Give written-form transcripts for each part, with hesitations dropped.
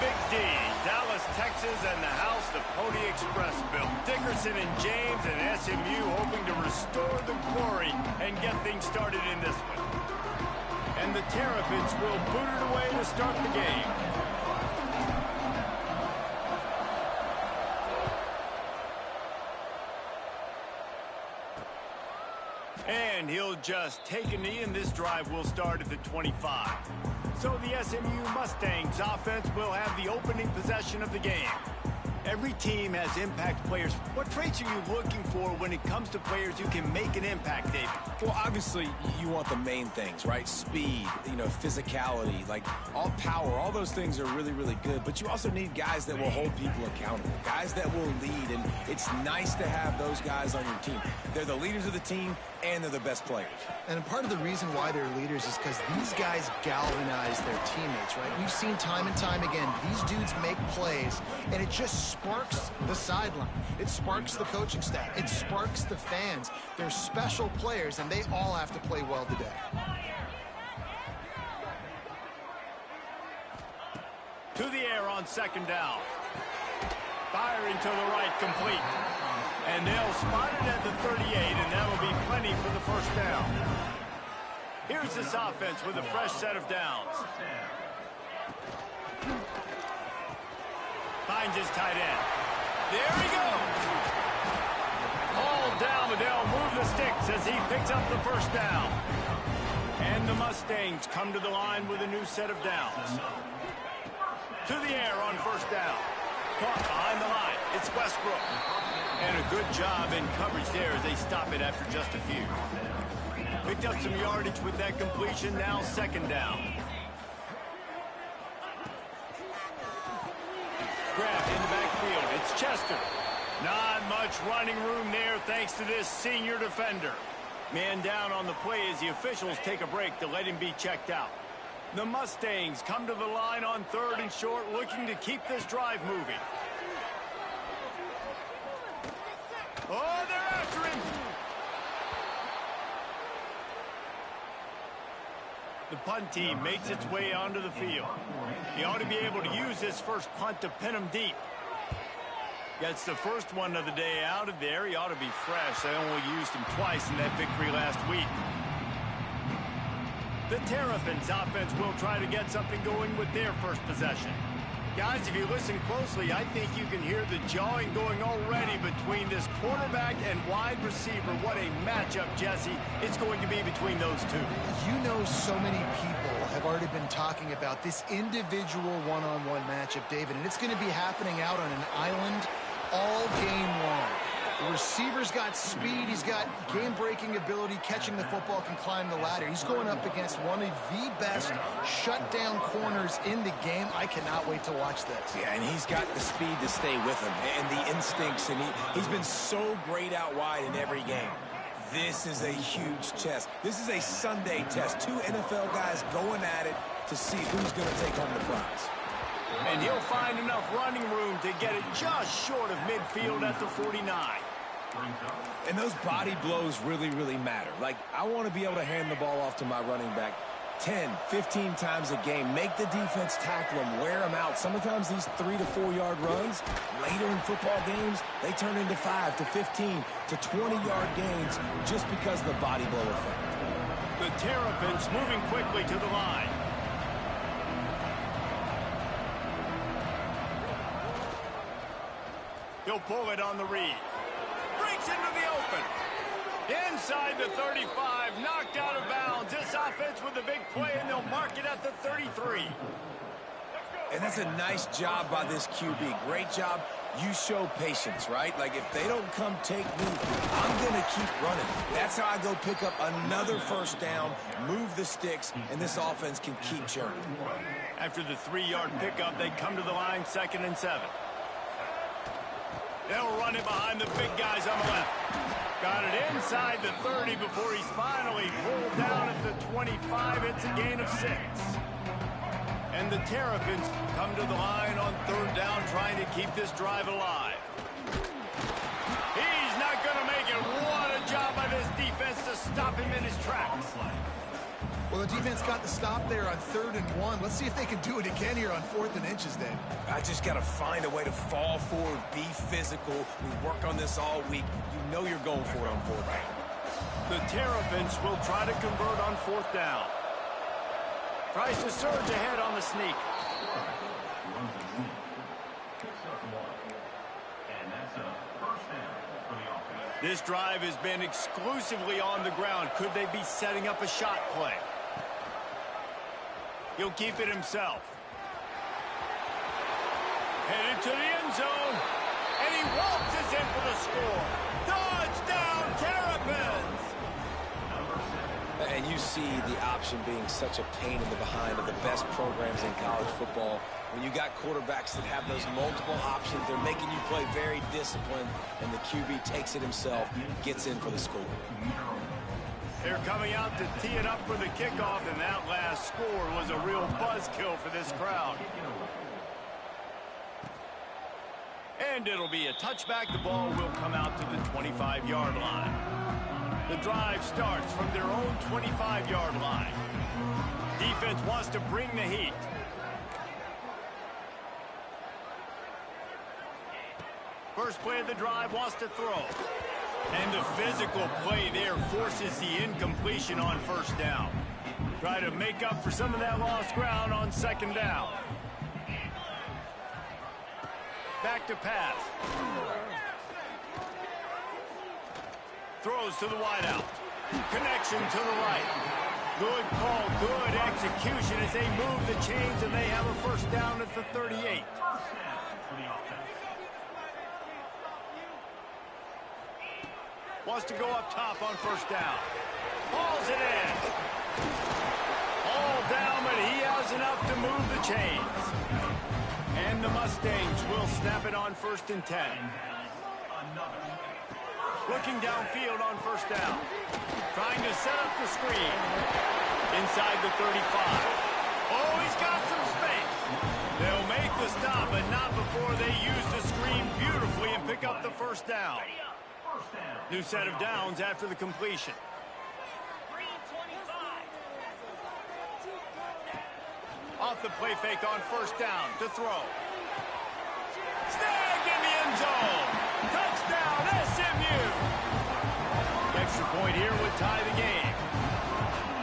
Big D, Dallas, Texas, and the house the Pony Express built. Dickerson and James and SMU hoping to restore the glory and get things started in this one. And the Terrapins will boot it away to start the game. And he'll just take a knee, and this drive will start at the 25. So the SMU Mustangs offense will have the opening possession of the game. Every team has impact players. What traits are you looking for when it comes to players who can make an impact, David? Well, obviously, you want the main things, right? Speed, physicality, like all power, all those things are really, really good. But you also need guys that will hold people accountable, guys that will lead. And it's nice to have those guys on your team. They're the leaders of the team, and they're the best players. And part of the reason why they're leaders is because these guys galvanize their teammates, right? We've seen time and time again, these dudes make plays, and it just sparks the sideline. It sparks the coaching staff. It sparks the fans. They're special players, and they all have to play well today. To the air on second down. Firing to the right, complete. And they'll spot it at the 38, and that'll be plenty for the first down. Here's this offense with a fresh set of downs. Finds his tight end. There he goes. All down, but they'll move the sticks as he picks up the first down. And the Mustangs come to the line with a new set of downs. To the air on first down. Caught behind the line. It's Westbrook. And a good job in coverage there as they stop it after just a few. Picked up some yardage with that completion. Now second down. Grabbed in the backfield. It's Chester. Not much running room there thanks to this senior defender. Man down on the play as the officials take a break to let him be checked out. The Mustangs come to the line on third and short, looking to keep this drive moving. Oh, they're after him. The punt team makes its way onto the field. He ought to be able to use this first punt to pin him deep. Gets the first one of the day out of there. He ought to be fresh. They only used him twice in that victory last week. The Terrapins offense will try to get something going with their first possession. Guys, if you listen closely, I think you can hear the jawing going already between this quarterback and wide receiver. What a matchup, Jesse, it's going to be between those two. You know, so many people have already been talking about this individual one-on-one matchup, David, and it's going to be happening out on an island all game long. The receiver's got speed, he's got game-breaking ability, catching the football, can climb the ladder. He's going up against one of the best shutdown corners in the game. I cannot wait to watch this. Yeah, and he's got the speed to stay with him and the instincts, and he's been so great out wide in every game. This is a huge test. This is a Sunday test. Two NFL guys going at it to see who's going to take home the prize. And he'll find enough running room to get it just short of midfield at the 49. And those body blows really, really matter. Like, I want to be able to hand the ball off to my running back 10, 15 times a game. Make the defense tackle him, wear him out. Sometimes these 3 to 4 yard runs, later in football games, they turn into 5 to 15 to 20 yard gains just because of the body blow effect. The Terrapins moving quickly to the line. He'll pull it on the read. Breaks into the open. Inside the 35, knocked out of bounds. This offense with a big play, and they'll mark it at the 33. And that's a nice job by this QB. Great job. You show patience, right? Like, if they don't come take me, I'm going to keep running. That's how I go pick up another first down, move the sticks, and this offense can keep churning. After the 3-yard pickup, they come to the line 2nd and 7. They'll run it behind the big guys on the left. Got it inside the 30 before he's finally pulled down at the 25. It's a gain of 6. And the Terrapins come to the line on 3rd down, trying to keep this drive alive. He's not going to make it. What a job by this defense to stop him in his tracks. Well, Well, the defense got the stop there on 3rd and 1. Let's see if they can do it again here on 4th and inches, Dave. I just got to find a way to fall forward, be physical. We work on this all week. You know you're going for it on 4th down. The Terrapins will try to convert on 4th down. Tries to surge ahead on the sneak. This drive has been exclusively on the ground. Could they be setting up a shot play? He'll keep it himself. Headed to the end zone. And he waltzes in for the score. Touchdown, Terrapins! And you see the option being such a pain in the behind of the best programs in college football. When you got quarterbacks that have those multiple options, they're making you play very disciplined, and the QB takes it himself, gets in for the score. They're coming out to tee it up for the kickoff, and that last score was a real buzzkill for this crowd. And it'll be a touchback. The ball will come out to the 25-yard line. The drive starts from their own 25-yard line. Defense wants to bring the heat. First play of the drive, wants to throw. And the physical play there forces the incompletion on 1st down. Try to make up for some of that lost ground on 2nd down. Back to pass. Throws to the wideout. Connection to the right. Good call, good execution as they move the chains, and they have a 1st down at the 38. Wants to go up top on 1st down. Hauls it in. All down, but he has enough to move the chains. And the Mustangs will snap it on 1st and 10. Looking downfield on 1st down. Trying to set up the screen. Inside the 35. Oh, he's got some space. They'll make the stop, but not before they use the screen beautifully and pick up the 1st down. New set of downs after the completion. Off the play fake on 1st down to throw. Snagged in the end zone. Touchdown, SMU. The extra point here would tie the game.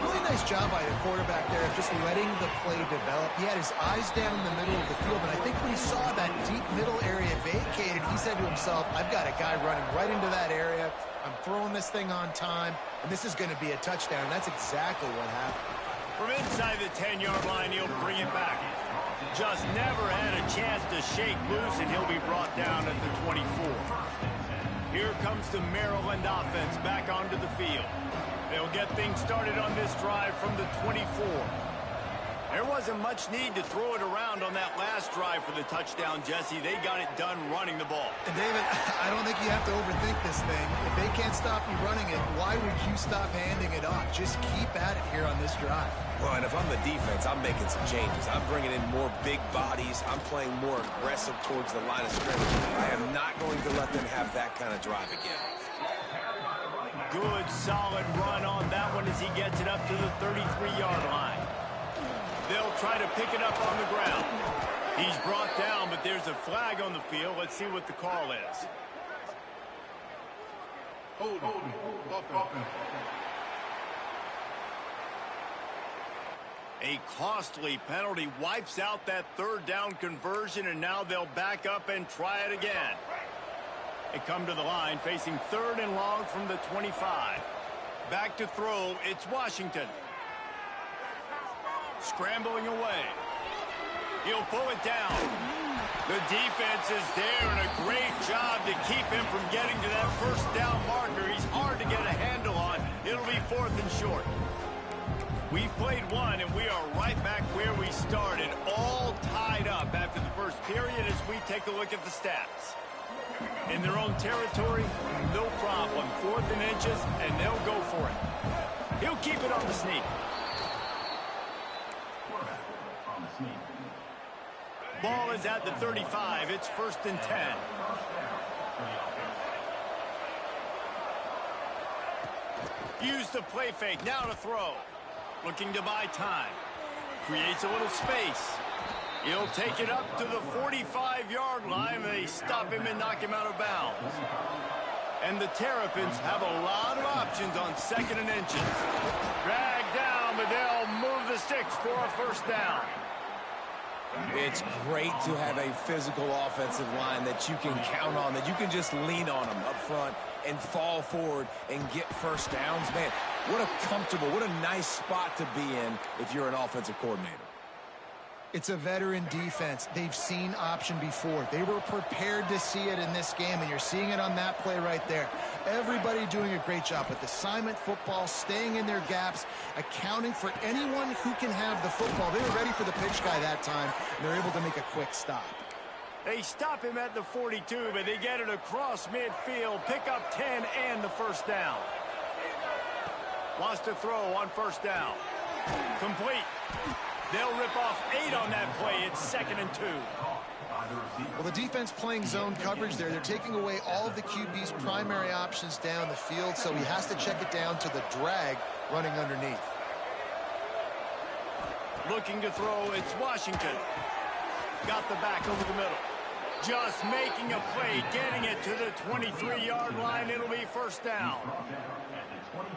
Really nice job by the quarterback there of just letting the play develop. He had his eyes down in the middle of the field, and I think when he saw that deep middle area vacated, he said to himself, I've got a guy running right into that area. I'm throwing this thing on time, and this is going to be a touchdown. That's exactly what happened. From inside the 10-yard line, he'll bring it back. Just never had a chance to shake loose, and he'll be brought down at the 24. Here comes the Maryland offense back onto the field. They'll get things started on this drive from the 24. There wasn't much need to throw it around on that last drive for the touchdown, Jesse. They got it done running the ball. And David, I don't think you have to overthink this thing. If they can't stop you running it, why would you stop handing it off? Just keep at it here on this drive. Well, and if I'm the defense, I'm making some changes. I'm bringing in more big bodies. I'm playing more aggressive towards the line of scrimmage. I am not going to let them have that kind of drive again. Good, solid run on that one as he gets it up to the 33-yard line. They'll try to pick it up on the ground. He's brought down, but there's a flag on the field. Let's see what the call is. A costly penalty wipes out that 3rd down conversion, and now they'll back up and try it again. They come to the line facing 3rd and long from the 25. Back to throw, it's Washington. Scrambling away. He'll pull it down. The defense is there, and a great job to keep him from getting to that 1st down marker. He's hard to get a handle on. It'll be 4th and short. We've played one, and we are right back where we started, all tied up after the first period as we take a look at the stats. In their own territory, no problem. 4th and inches, and they'll go for it. He'll keep it on the sneak. Ball is at the 35. It's 1st and 10. Use the play fake. Now to throw. looking to buy time. Creates a little space. He'll take it up to the 45-yard line. They stop him and knock him out of bounds. And the Terrapins have a lot of options on 2nd and inches. Drag down, but they'll move the sticks for a first down. It's great to have a physical offensive line that you can count on, that you can just lean on them up front and fall forward and get first downs. Man, what a comfortable, what a nice spot to be in if you're an offensive coordinator. It's a veteran defense. They've seen option before. They were prepared to see it in this game, and you're seeing it on that play right there. Everybody doing a great job with assignment football, staying in their gaps, accounting for anyone who can have the football. They were ready for the pitch guy that time, and they're able to make a quick stop. They stop him at the 42, but they get it across midfield, pick up 10 and the first down. Wants to throw on first down. Complete. They'll rip off 8 on that play. It's 2nd and 2. Well, the defense playing zone coverage there. They're taking away all of the QB's primary options down the field, so he has to check it down to the drag running underneath. Looking to throw, it's Washington. Got the back over the middle. Just making a play, getting it to the 23-yard line. It'll be first down.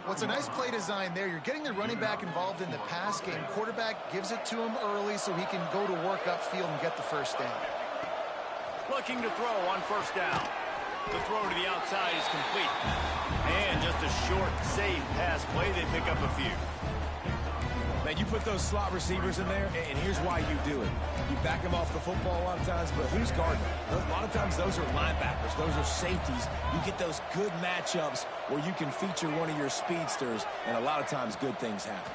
What's a nice play design there, you're getting the running back involved in the pass game. Quarterback gives it to him early so he can go to work upfield and get the first down. Looking to throw on first down. The throw to the outside is complete. And just a short, safe pass play. They pick up a few. Man, you put those slot receivers in there, and here's why you do it. You back them off the football a lot of times, but who's guarding them? A lot of times those are linebackers. Those are safeties. You get those good matchups where you can feature one of your speedsters, and a lot of times good things happen.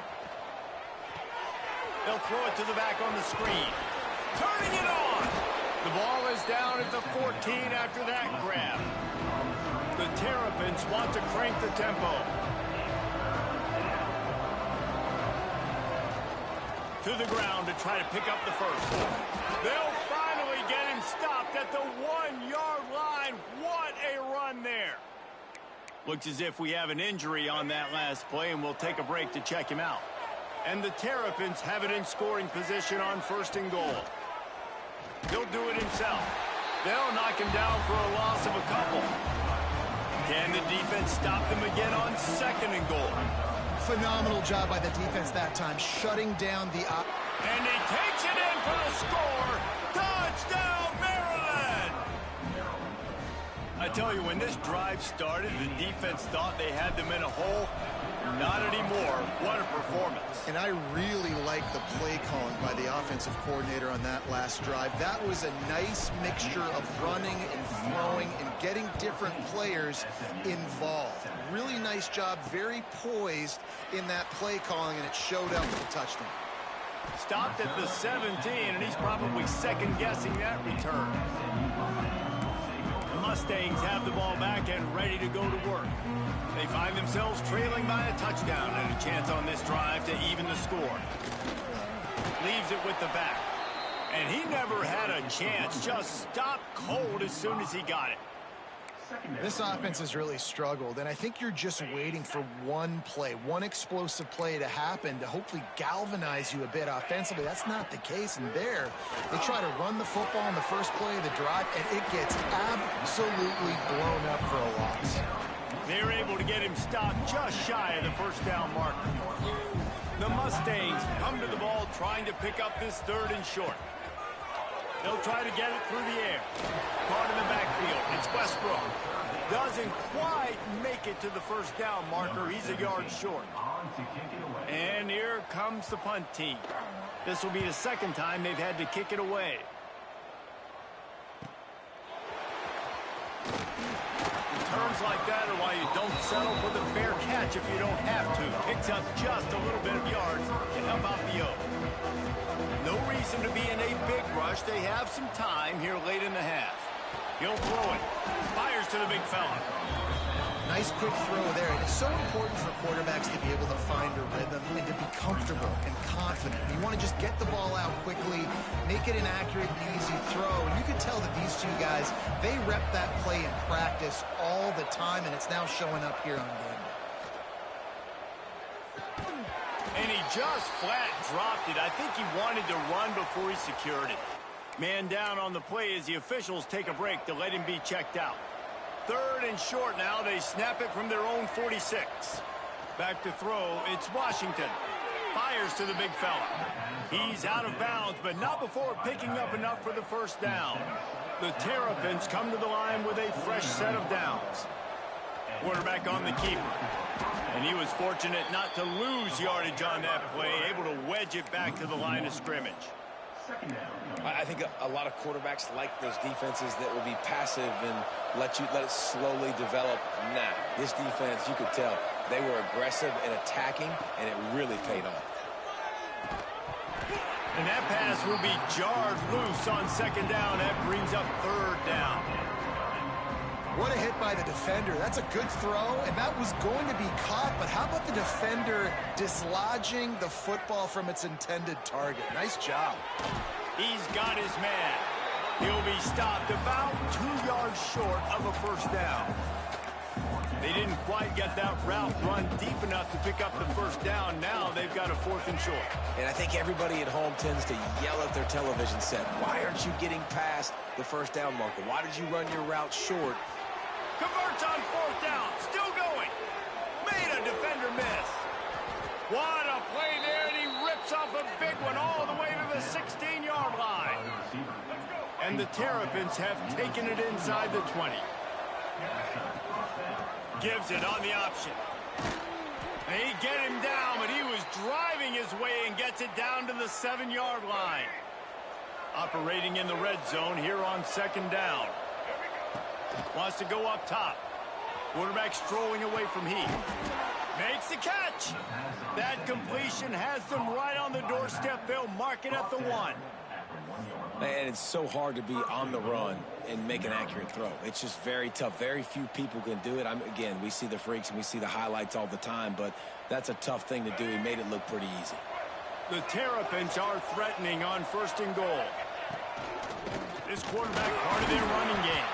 They'll throw it to the back on the screen. Turning it on! The ball is down at the 14 after that grab. The Terrapins want to crank the tempo. To the ground to try to pick up the first. They'll finally get him stopped at the 1-yard line. What a run there. Looks as if we have an injury on that last play, and we'll take a break to check him out. And the Terrapins have it in scoring position on 1st and goal. He'll do it himself. They'll knock him down for a loss of a couple. Can the defense stop them again on 2nd and goal? Phenomenal job by the defense that time, shutting down the... And he takes it in for the score. Touchdown, Maryland! I tell you, when this drive started, the defense thought they had them in a hole. Not anymore. What a performance. And I really like the play calling by the offensive coordinator on that last drive. That was a nice mixture of running and throwing and getting different players involved. Really nice job, very poised in that play calling, and it showed up with a touchdown. Stopped at the 17, and he's probably second-guessing that return. The Mustangs have the ball back and ready to go to work. They find themselves trailing by a touchdown and a chance on this drive to even the score. Leaves it with the back. And he never had a chance. Just stopped cold as soon as he got it. This offense has really struggled, and I think you're just waiting for one play, one explosive play to happen to hopefully galvanize you a bit offensively. That's not the case, and there they try to run the football in the first play of the drive, and it gets absolutely blown up for a loss. They're able to get him stopped just shy of the first down marker. The Mustangs come to the ball trying to pick up this 3rd and short. They'll try to get it through the air. Caught in the backfield. It's Westbrook. Doesn't quite make it to the first down marker. He's a yard short. And here comes the punt team. This will be the 2nd time they've had to kick it away. Returns like that are why you don't settle for the fair catch if you don't have to. Picks up just a little bit of yards to help out the O. No reason to be in a big rush. They have some time here late in the half. He'll throw it. Fires to the big fella. Nice quick throw there. And it's so important for quarterbacks to be able to find a rhythm and to be comfortable and confident. You want to just get the ball out quickly, make it an accurate and easy throw. And you can tell that these two guys, they rep that play in practice all the time, and it's now showing up here on game day. And he just flat dropped it. I think he wanted to run before he secured it. Man down on the play as the officials take a break to let him be checked out. 3rd and short now. They snap it from their own 46. Back to throw. It's Washington. Fires to the big fella. He's out of bounds, but not before picking up enough for the first down. The Terrapins come to the line with a fresh set of downs. Quarterback on the keeper. And he was fortunate not to lose yardage on that play, able to wedge it back to the line of scrimmage. I think a lot of quarterbacks like those defenses that will be passive and let it slowly develop. Nah, this defense, you could tell, they were aggressive and attacking, and it really paid off. And that pass will be jarred loose on 2nd down. That brings up 3rd down. What a hit by the defender. That's a good throw, and that was going to be caught, but how about the defender dislodging the football from its intended target? Nice job. He's got his man. He'll be stopped about 2 yards short of a first down. They didn't quite get that route run deep enough to pick up the first down. Now they've got a 4th and short. And I think everybody at home tends to yell at their television set. Why aren't you getting past the first down marker? Why did you run your route short? Converts on 4th down. Still going. Made a defender miss. What a play there, and he rips off a big one all the way to the 16-yard line. And the Terrapins have taken it inside the 20. Gives it on the option. They get him down, but he was driving his way and gets it down to the 7-yard line. Operating in the red zone here on 2nd down. Wants to go up top. Quarterback strolling away from Heath. Makes the catch. That completion has them right on the doorstep. They'll mark it at the 1. And it's so hard to be on the run and make an accurate throw. It's just very tough. Very few people can do it. Again, we see the freaks and we see the highlights all the time, but that's a tough thing to do. He made it look pretty easy. The Terrapins are threatening on 1st and goal. This quarterback part of their running game.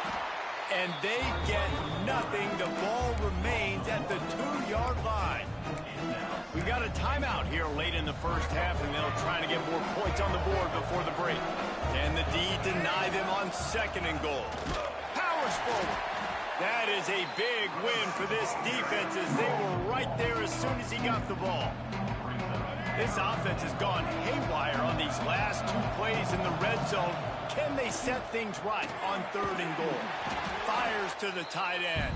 And they get nothing. The ball remains at the 2-yard line. We've got a timeout here late in the first half, and they'll try to get more points on the board before the break. And the D deny them on 2nd and goal. Powers forward. That is a big win for this defense as they were right there as soon as he got the ball. This offense has gone haywire on these last 2 plays in the red zone. Can they set things right on 3rd and goal? Fires to the tight end.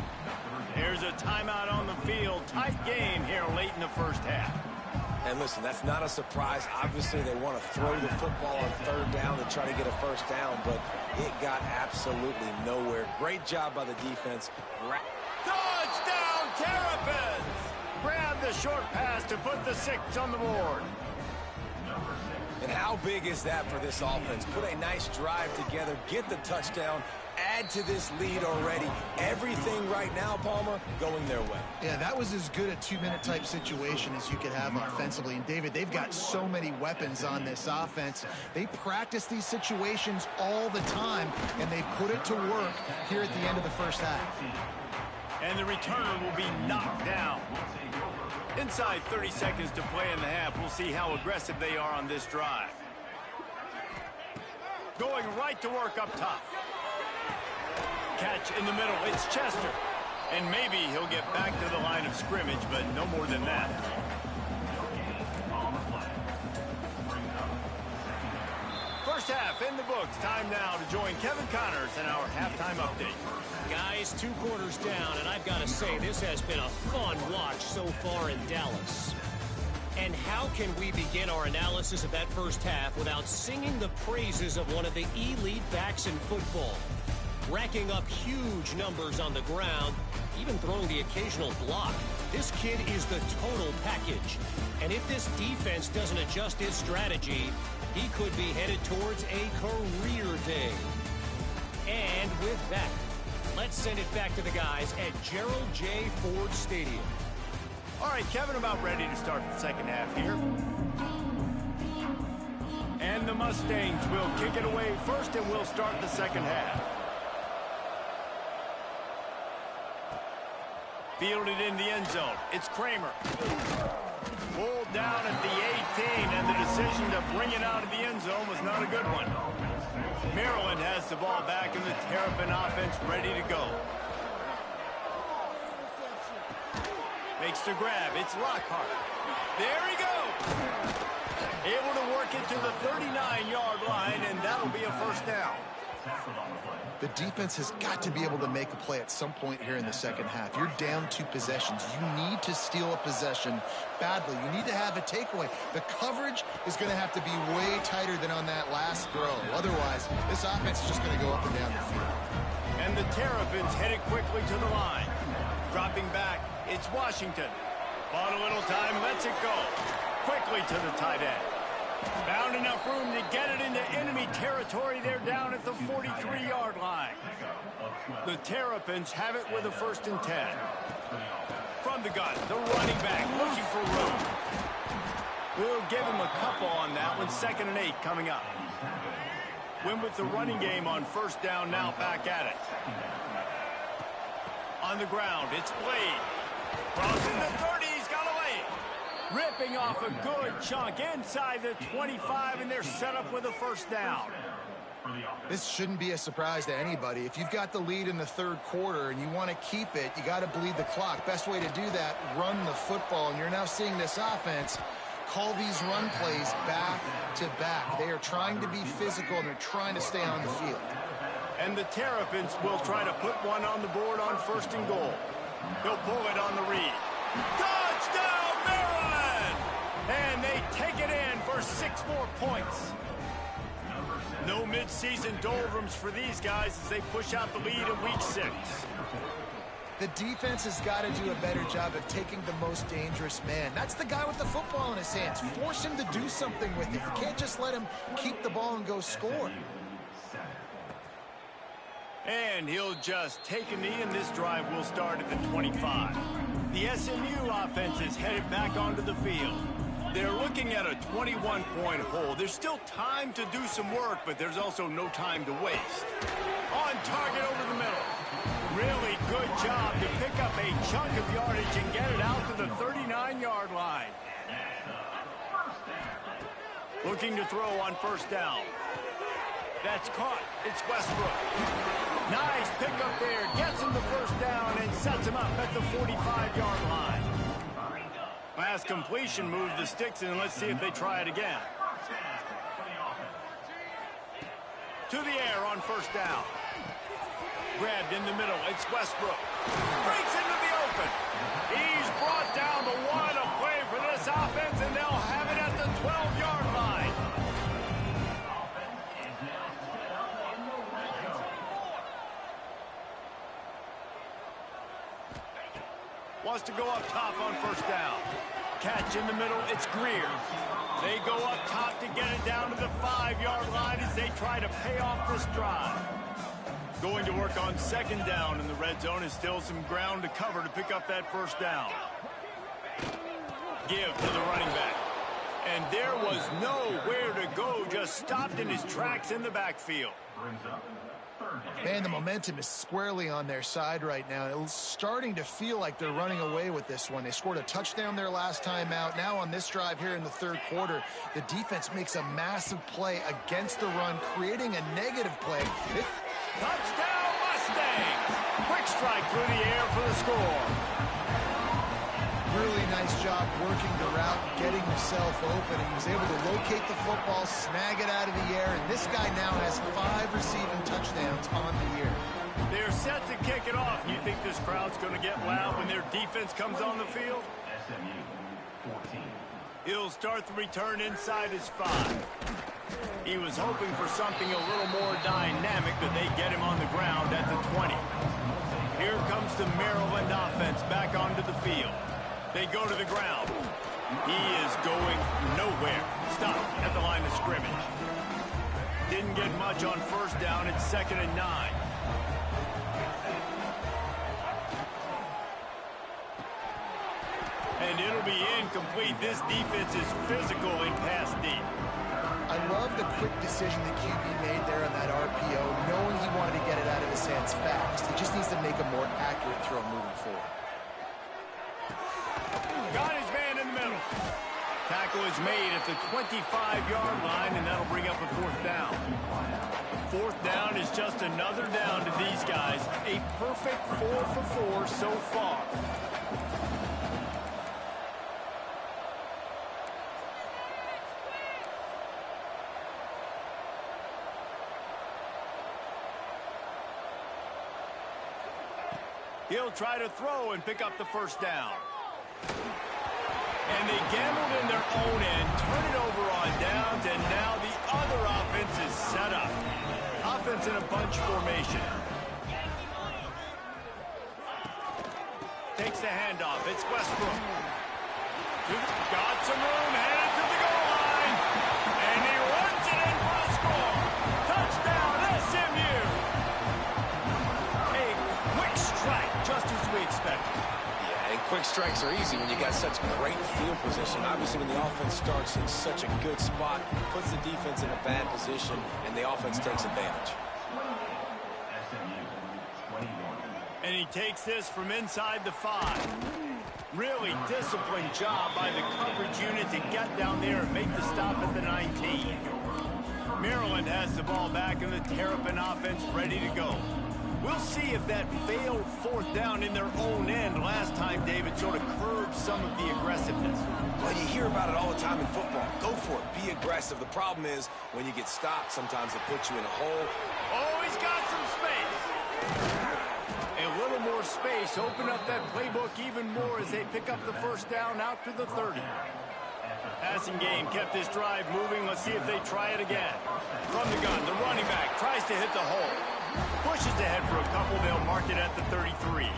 There's a timeout on the field. Tight game here late in the first half. And listen, that's not a surprise. Obviously, they want to throw the football on 3rd down to try to get a first down, but it got absolutely nowhere. Great job by the defense. Touchdown, Terrapins! Grab the short pass to put the 6 on the board. And how big is that for this offense? Put a nice drive together, get the touchdown, add to this lead already. Everything right now, Palmer, going their way. Yeah, that was as good a 2-minute type situation as you could have offensively. And, David, they've got so many weapons on this offense. They practice these situations all the time, and they put it to work here at the end of the first half. And the returner will be knocked down. Inside 30 seconds to play in the half. We'll see how aggressive they are on this drive. Going right to work up top. Catch in the middle. It's Chester. And maybe he'll get back to the line of scrimmage, but no more than that. First half in the books. Time now to join Kevin Connors in our halftime update. Guys, 2 quarters down, and I've got to say, this has been a fun watch so far in Dallas. And how can we begin our analysis of that first half without singing the praises of one of the elite backs in football? Racking up huge numbers on the ground, even throwing the occasional block. This kid is the total package. And if this defense doesn't adjust its strategy, he could be headed towards a career day. And with that, let's send it back to the guys at Gerald J. Ford Stadium. All right, Kevin, about ready to start the second half here. And the Mustangs will kick it away first, and we'll start the second half. Fielded in the end zone. It's Kramer. Pulled down at the 18, and the decision to bring it out of the end zone was not a good one. Maryland has the ball back, and the Terrapin offense ready to go. Makes the grab. It's Lockhart. There he goes. Able to work it to the 39-yard line, and that'll be a first down. The defense has got to be able to make a play at some point here in the second half. You're down 2 possessions. You need to steal a possession badly. You need to have a takeaway. The coverage is going to have to be way tighter than on that last throw. Otherwise, this offense is just going to go up and down the field. And the Terrapins headed quickly to the line. Dropping back, it's Washington. Bought a little time, lets it go. Quickly to the tight end. Found enough room to get it into enemy territory. They're down at the 43-yard line. The Terrapins have it with a 1st and 10. From the gun, the running back looking for room. We'll give him a couple on that one. 2nd and 8 coming up. Win with the running game on 1st down, now back at it. On the ground, it's Blade. Crossing the 30, he's got away. Ripping off a good chunk inside the 25, and they're set up with a 1st down. This shouldn't be a surprise to anybody. If you've got the lead in the 3rd quarter and you want to keep it, you got to bleed the clock. Best way to do that, run the football. And you're now seeing this offense call these run plays back to back. They are trying to be physical, and they're trying to stay on the field. And the Terrapins will try to put one on the board on 1st and goal. He'll pull it on the read. Touchdown, Maryland! And they take it in for 6 more points. No mid-season doldrums for these guys as they push out the lead in week 6. The defense has got to do a better job of taking the most dangerous man. That's the guy with the football in his hands. Force him to do something with it. You can't just let him keep the ball and go score. And he'll just take a knee, and this drive will start at the 25. The SMU offense is headed back onto the field. They're looking at a 21-point hole. There's still time to do some work, but there's also no time to waste. On target over the middle. Really good job to pick up a chunk of yardage and get it out to the 39-yard line. Looking to throw on 1st down. That's caught. It's Westbrook. Nice pickup there. Gets him the 1st down and sets him up at the 45-yard line. Last completion moved the sticks, and let's see if they try it again. To the air on 1st down. Grabbed in the middle. It's Westbrook. Breaks into the open. He's brought down the one. A play for this offense, and they'll have it at the 12-yard line. Wants to go up top on 1st down. Catch in the middle, it's Greer. They go up top to get it down to the 5-yard line as they try to pay off this drive. Going to work on 2nd down in the red zone is still some ground to cover to pick up that 1st down. Give to the running back. And there was nowhere to go, just stopped in his tracks in the backfield. Man, the momentum is squarely on their side right now. It's starting to feel like they're running away with this one. They scored a touchdown their last time out. Now on this drive here in the 3rd quarter, the defense makes a massive play against the run, creating a negative play. Touchdown, Mustangs! Quick strike through the air for the score. Really nice job working the route, getting himself open. He was able to locate the football, snag it out of the air, and this guy now has 5 receiving touchdowns on the year. They're set to kick it off. You think this crowd's going to get loud when their defense comes on the field? SMU 14. He'll start the return inside his 5. He was hoping for something a little more dynamic, but they get him on the ground at the 20. Here comes the Maryland offense back onto the field. They go to the ground. He is going nowhere. Stopped at the line of scrimmage. Didn't get much on 1st down. It's 2nd and 9. And it'll be incomplete. This defense is physical in pass deep. I love the quick decision the QB made there on that RPO, knowing he wanted to get it out of his hands fast. He just needs to make a more accurate throw moving forward. Got his man in the middle. is made at the 25-yard line, and that'll bring up a fourth down. Fourth down is just another down to these guys. A perfect 4 for 4 so far. He'll try to throw and pick up the first down. And they gambled in their own end, turn it over on downs, and now the other offense is set up. Offense in a bunch formation. Takes the handoff. It's Westbrook. Got some room, headed to the goal line. And he runs it in for a score. Touchdown, SMU. A quick strike, just as we expected. And quick strikes are easy when you got such great field position. Obviously, when the offense starts in such a good spot, puts the defense in a bad position, and the offense takes advantage. And he takes this from inside the 5. Really disciplined job by the coverage unit to get down there and make the stop at the 19. Maryland has the ball back, and the Terrapin offense ready to go. We'll see if that failed fourth down in their own end last time, David, sort of curbed some of the aggressiveness. Well, you hear about it all the time in football. Go for it. Be aggressive. The problem is when you get stopped, sometimes it puts you in a hole. Oh, he's got some space. A little more space. Open up that playbook even more as they pick up the first down out to the 30. Passing game kept this drive moving. Let's see if they try it again. From the gun, the running back tries to hit the hole. Pushes ahead for a couple. They'll mark it at the 33.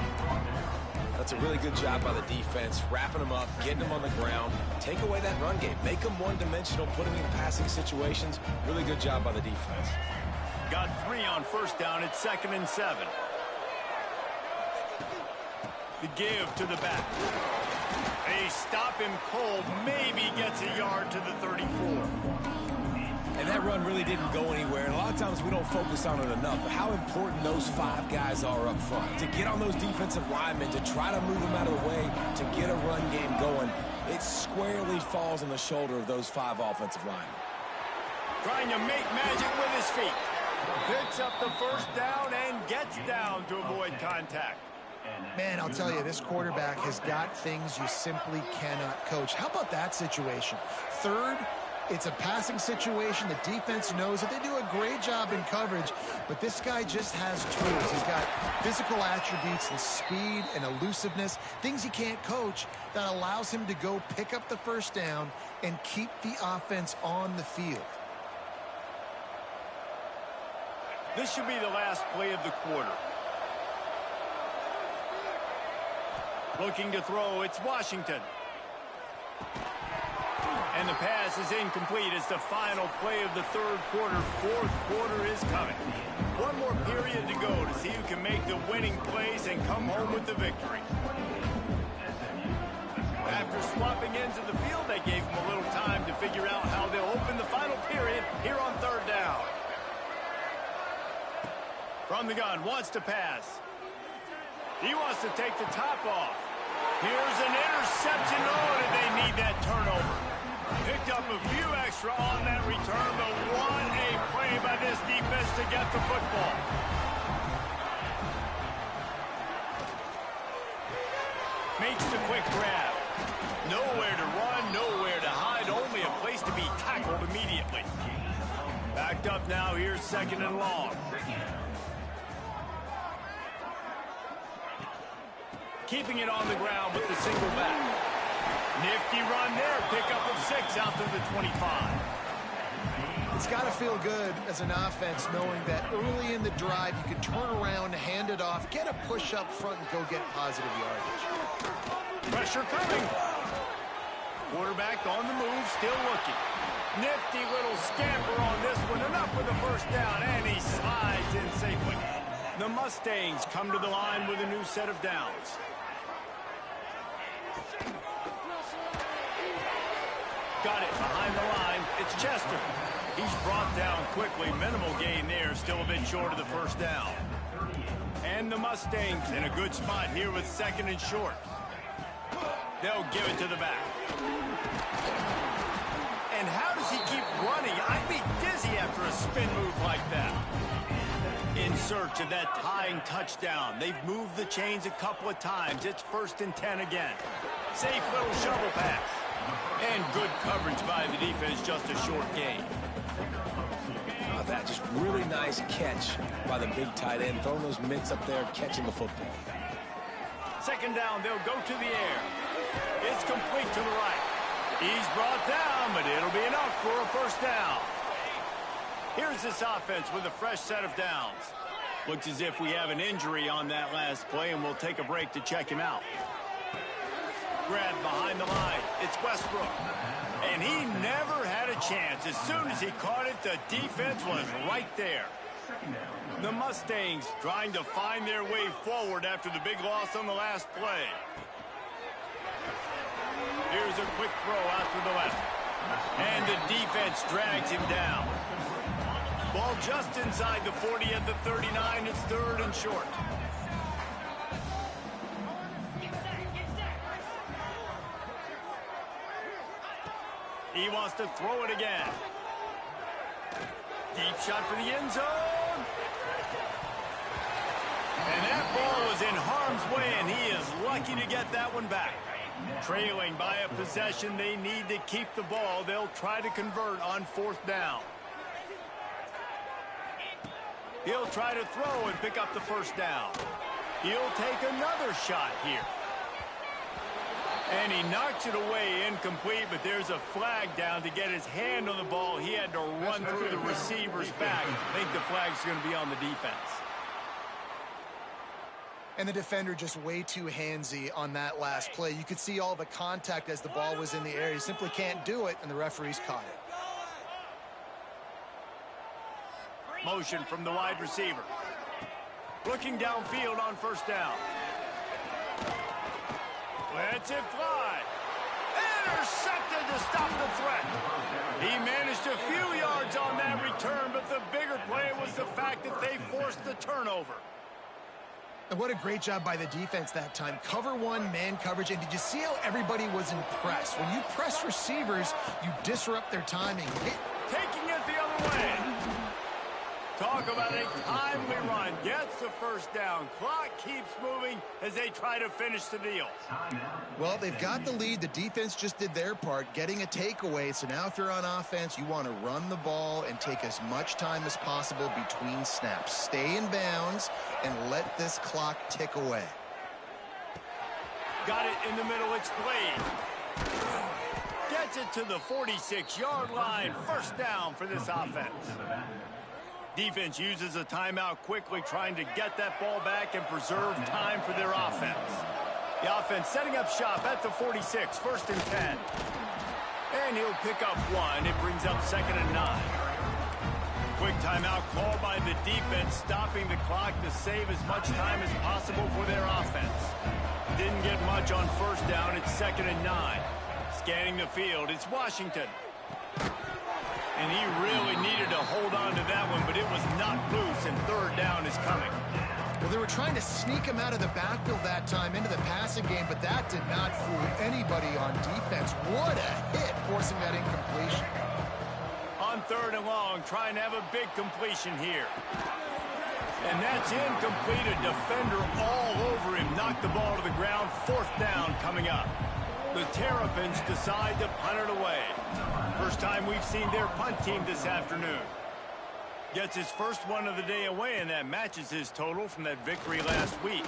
That's a really good job by the defense, wrapping them up, getting them on the ground. Take away that run game. Make them one-dimensional, put them in passing situations. Really good job by the defense. Got 3 on first down. It's 2nd and 7. The give to the back. They stop him cold. Maybe gets a yard to the 34. And that run really didn't go anywhere. And a lot of times we don't focus on it enough. But how important those 5 guys are up front. To get on those defensive linemen, to try to move them out of the way, to get a run game going, it squarely falls on the shoulder of those 5 offensive linemen. Trying to make magic with his feet. Picks up the first down and gets down to avoid contact. Man, I'll tell you, this quarterback has got things you simply cannot coach. How about that situation? Third, it's a passing situation. The defense knows that they do a great job in coverage, but this guy just has tools. He's got physical attributes and speed and elusiveness, things he can't coach, that allows him to go pick up the first down and keep the offense on the field. This should be the last play of the quarter. Looking to throw, it's Washington. And the pass is incomplete. It's the final play of the third quarter. Fourth quarter is coming. One more period to go to see who can make the winning plays and come home with the victory. After swapping ends of the field, they gave them a little time to figure out how they'll open the final period here on third down. From the gun, wants to pass. He wants to take the top off. Here's an interception. Oh, did they need that turnover. Picked up a few extra on that return, but what a play by this defense to get the football. Makes the quick grab. Nowhere to run, nowhere to hide, only a place to be tackled immediately. Backed up now, here's 2nd and long. Keeping it on the ground with the single back. Nifty run there. Pickup of 6 out to the 25. It's got to feel good as an offense knowing that early in the drive you can turn around, hand it off, get a push up front, and go get positive yardage. Pressure coming. Quarterback on the move, still looking. Nifty little scamper on this one. Enough for the first down, and he slides in safely. The Mustangs come to the line with a new set of downs. Got it behind the line. It's Chester. He's brought down quickly. Minimal gain there. Still a bit short of the first down. And the Mustangs in a good spot here with 2nd and short. They'll give it to the back. And how does he keep running? I'd be dizzy after a spin move like that. In search of that tying touchdown. They've moved the chains a couple of times. It's 1st and 10 again. Safe little shovel pass. And good coverage by the defense, just a short gain. That just really nice catch by the big tight end, throwing those mitts up there, catching the football. 2nd down, they'll go to the air. It's complete to the right. He's brought down, but it'll be enough for a 1st down. Here's this offense with a fresh set of downs. Looks as if we have an injury on that last play, and we'll take a break to check him out. Grab behind the line. It's Westbrook. And he never had a chance. As soon as he caught it, the defense was right there. The Mustangs trying to find their way forward after the big loss on the last play. Here's a quick throw out to the left. And the defense drags him down. Ball just inside the 40 at the 39. It's 3rd and short. He wants to throw it again. Deep shot for the end zone. And that ball was in harm's way, and he is lucky to get that one back. Trailing by a possession, they need to keep the ball. They'll try to convert on 4th down. He'll try to throw and pick up the 1st down. He'll take another shot here. And he knocks it away incomplete, but there's a flag down to get his hand on the ball. He had to run through the receiver's back. I think the flag's going to be on the defense. And the defender just way too handsy on that last play. You could see all the contact as the ball was in the air. He simply can't do it, and the referees caught it. Motion from the wide receiver. Looking downfield on 1st down. Lets it fly. Intercepted to stop the threat. He managed a few yards on that return, but the bigger play was the fact that they forced the turnover. And what a great job by the defense that time. Cover 1, man coverage. And did you see how everybody was impressed? When you press receivers, you disrupt their timing. Taking it the other way. Talk about a timely run. Gets the 1st down. Clock keeps moving as they try to finish the deal. Well, they've got the lead. The defense just did their part, getting a takeaway. So now if you're on offense, you want to run the ball and take as much time as possible between snaps. Stay in bounds and let this clock tick away. Got it in the middle. It's Blade. Gets it to the 46-yard line. 1st down for this offense. Defense uses a timeout quickly, trying to get that ball back and preserve time for their offense. The offense setting up shop at the 46, 1st and 10. And he'll pick up 1. It brings up 2nd and 9. Quick timeout called by the defense, stopping the clock to save as much time as possible for their offense. Didn't get much on 1st down. It's 2nd and 9. Scanning the field, it's Washington. And he really needed to hold on to that one, but it was not loose, and 3rd down is coming. Well, they were trying to sneak him out of the backfield that time into the passing game, but that did not fool anybody on defense. What a hit, forcing that incompletion. On 3rd and long, trying to have a big completion here. And that's incomplete. A defender all over him. Knocked the ball to the ground. 4th down coming up. The Terrapins decide to punt it away. First time we've seen their punt team this afternoon. Gets his first one of the day away, and that matches his total from that victory last week.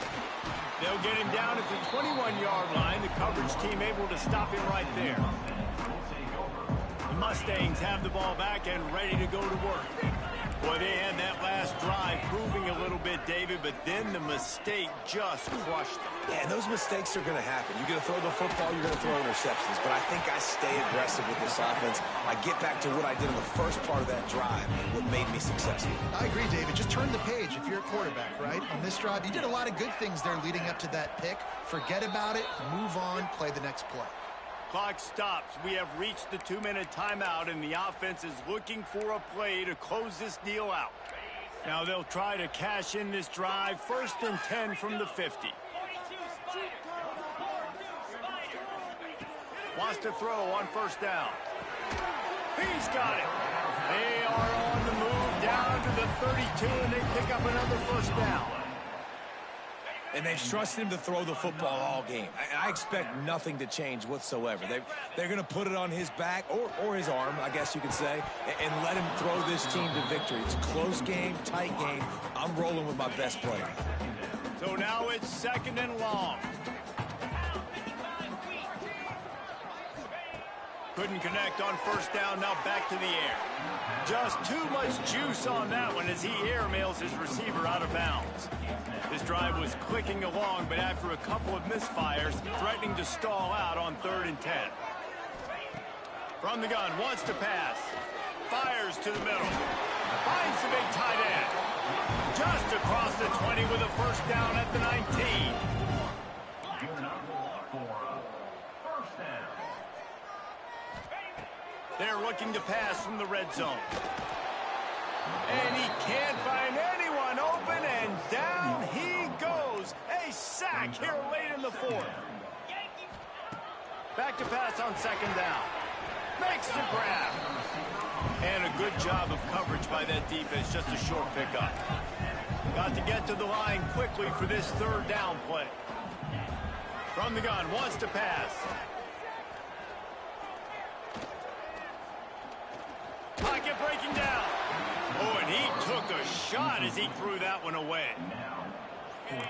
They'll get him down at the 21-yard line. The coverage team able to stop him right there. The Mustangs have the ball back and ready to go to work. Boy, they had that last drive moving a little bit, David, but then the mistake just crushed them. Yeah, and those mistakes are going to happen. You're going to throw the football, you're going to throw interceptions. But I think I stay aggressive with this offense. I get back to what I did in the first part of that drive, what made me successful. I agree, David. Just turn the page if you're a quarterback, right? On this drive, you did a lot of good things there leading up to that pick. Forget about it, move on, play the next play. Clock stops. We have reached the 2-minute timeout, and the offense is looking for a play to close this deal out. Now they'll try to cash in this drive. 1st and 10 from the 50. Wants to throw on 1st down. He's got it. They are on the move down to the 32, and they pick up another first down. And they've trusted him to throw the football all game. I expect nothing to change whatsoever. They're going to put it on his back or his arm, I guess you could say, and let him throw this team to victory. It's a close game, tight game. I'm rolling with my best player. So now it's 2nd and long. Couldn't connect on first down, now back to the air. Just too much juice on that one as he airmails his receiver out of bounds. This drive was clicking along, but after a couple of misfires, threatening to stall out on 3rd and 10. From the gun, wants to pass. Fires to the middle. Finds the big tight end. Just across the 20 with a first down at the 19. They're looking to pass from the red zone. And he can't find anyone open, and down he goes. A sack here late in the 4th. Back to pass on 2nd down. Makes the grab. And a good job of coverage by that defense, just a short pickup. Got to get to the line quickly for this 3rd down play. From the gun, wants to pass. Pocket breaking down. Oh, and he took a shot as he threw that one away.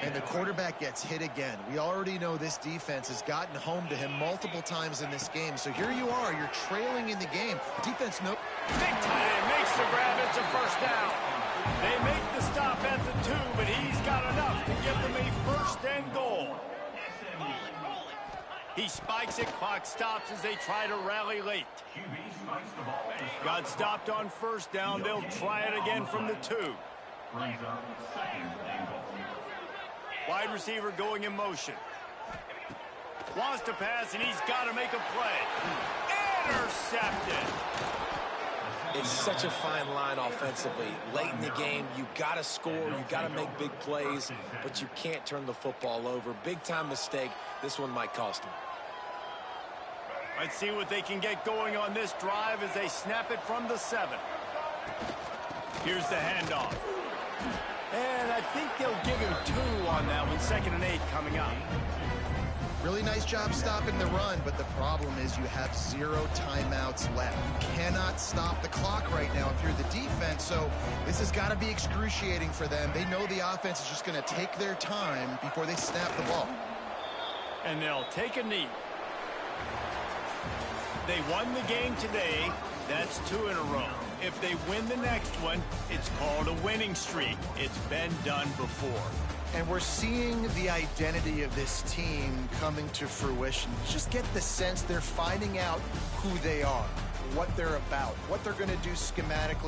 And the quarterback gets hit again. We already know this defense has gotten home to him multiple times in this game. So here you are, you're trailing in the game. Defense, no. Big tight end makes the grab, it's a first down. They make the stop at the 2, but he's got enough to give them a 1st and goal. He spikes it, clock stops as they try to rally late. Got stopped on first down, they'll try it again from the 2. Wide receiver going in motion. Wants to pass, and he's got to make a play. Intercepted. It's such a fine line offensively. Late in the game, you got to score, you got to make big plays, but you can't turn the football over. Big-time mistake. This one might cost him. Let's see what they can get going on this drive as they snap it from the 7. Here's the handoff. And I think they'll give him 2 on that one. 2nd and 8 coming up. Really nice job stopping the run, but the problem is you have 0 timeouts left. You cannot stop the clock right now if you're the defense, so this has got to be excruciating for them. They know the offense is just going to take their time before they snap the ball. And they'll take a knee. They won the game today. That's 2 in a row. If they win the next one, it's called a winning streak. It's been done before. And we're seeing the identity of this team coming to fruition. Just get the sense they're finding out who they are, what they're about, what they're going to do schematically.